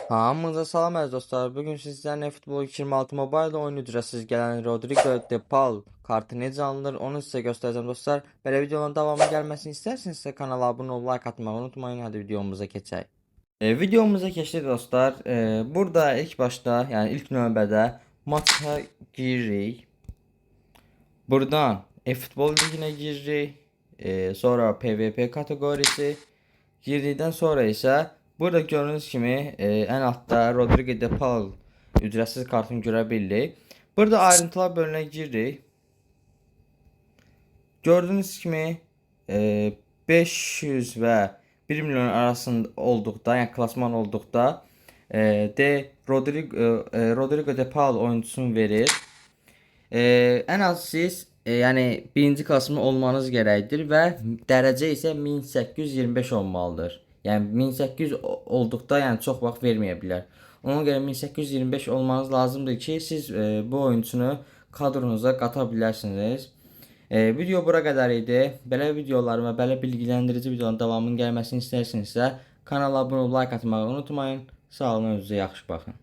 Hamınıza salam əziz dostlar. Bugün sizlərlə Futbol 26 Mobile oyunu ücretsiz gələn Rodrigo De Paul kartı necə alınır onu sizə göstərəcəm dostlar. Belə videoların davamı gəlməsini istərsinizsə kanala abunə olub like atmağı unutmayın. Hadi videomuza keçək. Videomuza keçdik dostlar. Burada ilk başda, yəni ilk növbədə maça giririk. Buradan e-futbol liginə giririk. Sonra PvP kateqorisi. Girdikdən sonra isə burada gördüyünüz kimi ən altda Rodrigo De Paul ücretsiz kartını görə bilirik. Burada ayrıntılar bölümünə giririk. Gördüyünüz kimi 500 və 1 milyon arasında olduqda, yəni klasman olduqda Rodrigo De Paul oyuncusunu verir. Ən az siz yəni birinci klasman olmanız gərəkdir və dərəcə isə 1825 olmalıdır. Yəni 1800 olduqda yəni çox vaxt verməyə bilər. Ona görə 1825 olmanız lazımdır ki, siz bu oyuncunu kadronuza qata bilərsiniz. Video bura qədər idi. Belə videoların və belə bilgilendirici videoların davamının gəlməsini istərsinizsə kanala abunə olub like atmağı unutmayın. Sağ olun, özünüzə yaxşı baxın.